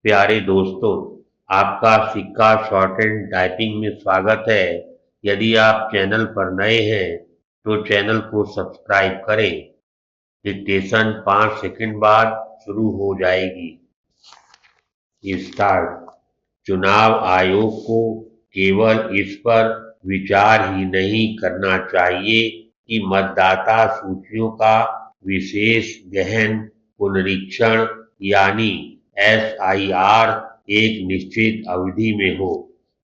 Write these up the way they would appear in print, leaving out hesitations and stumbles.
प्यारे दोस्तों, आपका सिक्का शॉर्ट हैंड टाइपिंग में स्वागत है। यदि आप चैनल पर नए हैं, तो चैनल को सब्सक्राइब करें। डिक्टेशन 5 सेकंड बाद शुरू हो जाएगी। स्टार्ट। चुनाव आयोग को केवल इस पर विचार ही नहीं करना चाहिए कि मतदाता सूचियों का विशेष गहन पुनरीक्षण यानी एसआईआर एक निश्चित अवधि में हो,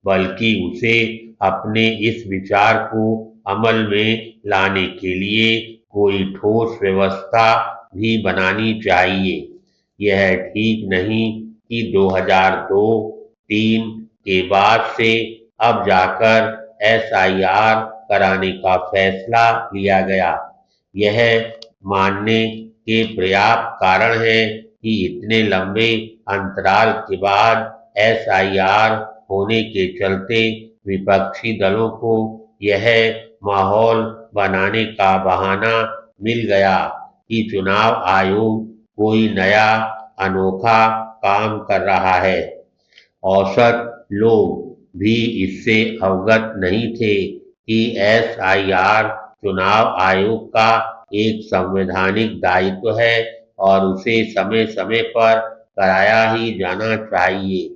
बल्कि उसे अपने इस विचार को अमल में लाने के लिए कोई ठोस व्यवस्था भी बनानी चाहिए। यह ठीक नहीं कि 2002-3 के बाद से अब जाकर एसआईआर कराने का फैसला लिया गया। यह मानने के पर्याप्त कारण है कि इतने लंबे अंतराल के बाद एसआईआर होने के चलते विपक्षी दलों को यह माहौल बनाने का बहाना मिल गया कि चुनाव आयोग कोई नया अनोखा काम कर रहा है। औसत लोग भी इससे अवगत नहीं थे कि एसआईआर चुनाव आयोग का एक संवैधानिक दायित्व है और उसे समय समय पर कराया ही जाना चाहिए।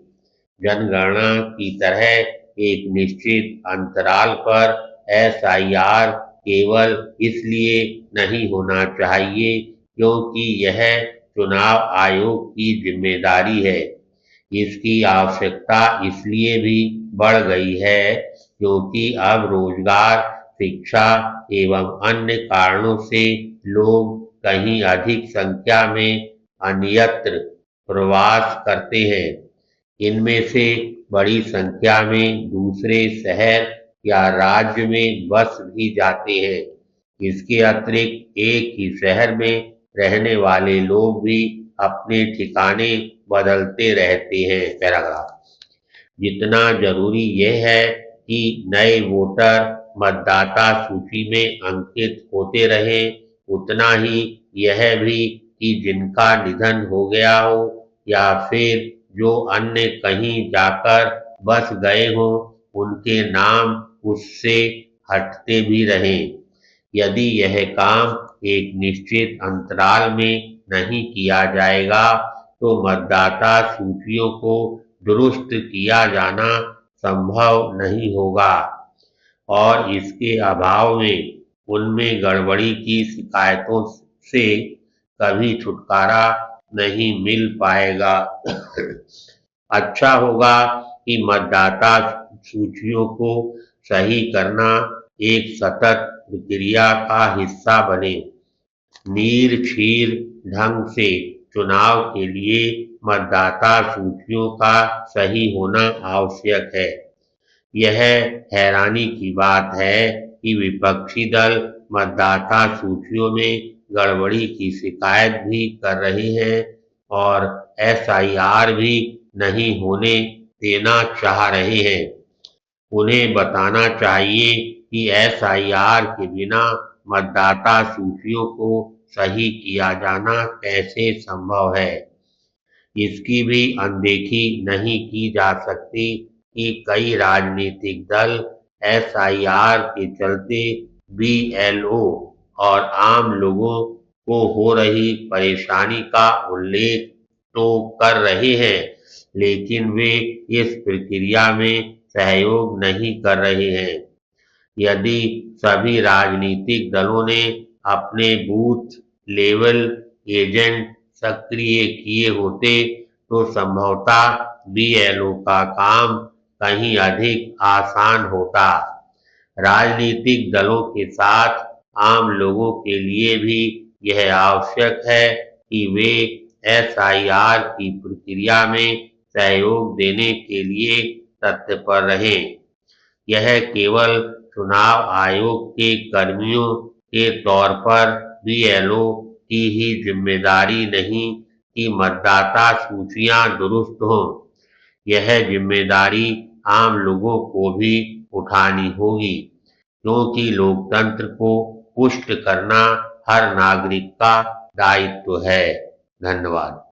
जनगणना की तरह एक निश्चित अंतराल पर एसआईआर केवल इसलिए नहीं होना चाहिए क्योंकि यह चुनाव आयोग की जिम्मेदारी है। इसकी आवश्यकता इसलिए भी बढ़ गई है क्योंकि अब रोजगार, शिक्षा एवं अन्य कारणों से लोग कहीं अधिक संख्या में अन्यत्र प्रवास करते हैं। इनमें से बड़ी संख्या में दूसरे शहर या राज्य में बस भी जाते हैं। इसके अतिरिक्त एक ही शहर में रहने वाले लोग भी अपने ठिकाने बदलते रहते हैं। पैराग्राफ। जितना जरूरी यह है कि नए वोटर मतदाता सूची में अंकित होते रहें, उतना ही यह भी कि जिनका निधन हो गया हो या फिर जो अन्य कहीं जाकर बस गए हों, उनके नाम उससे हटते भी रहें। यदि यह काम एक निश्चित अंतराल में नहीं किया जाएगा, तो मतदाता सूचियों को दुरुस्त किया जाना संभव नहीं होगा और इसके अभाव में उनमें गड़बड़ी की शिकायतों से कभी छुटकारा नहीं मिल पाएगा। अच्छा होगा कि मतदाता सूचियों को सही करना एक सतत प्रक्रिया का हिस्सा बने। नीरक्षीर ढंग से चुनाव के लिए मतदाता सूचियों का सही होना आवश्यक है। यह हैरानी की बात है कि विपक्षी दल मतदाता सूचियों में गड़बड़ी की शिकायत भी कर रहे हैं और एसआईआर भी नहीं होने देना चाह रहे हैं। उन्हें बताना चाहिए कि एसआईआर के बिना मतदाता सूचियों को सही किया जाना कैसे संभव है। इसकी भी अनदेखी नहीं की जा सकती कि कई राजनीतिक दल एसआईआर के चलते बीएलओ और आम लोगों को हो रही परेशानी का उल्लेख तो कर रहे हैं, लेकिन वे इस प्रक्रिया में सहयोग नहीं कर रहे हैं। यदि सभी राजनीतिक दलों ने अपने बूथ लेवल एजेंट सक्रिय किए होते, तो संभवतः बीएलओ का काम कहीं अधिक आसान होता। राजनीतिक दलों के साथ आम लोगों के लिए भी यह आवश्यक है कि वे एसआईआर की प्रक्रिया में सहयोग देने के लिए तत्पर रहें। यह केवल चुनाव आयोग के कर्मियों के तौर पर बीएलओ की ही जिम्मेदारी नहीं कि मतदाता सूचियां दुरुस्त हों। यह जिम्मेदारी आम लोगों को भी उठानी होगी, क्योंकि लोकतंत्र को पुष्ट करना हर नागरिक का दायित्व है। धन्यवाद।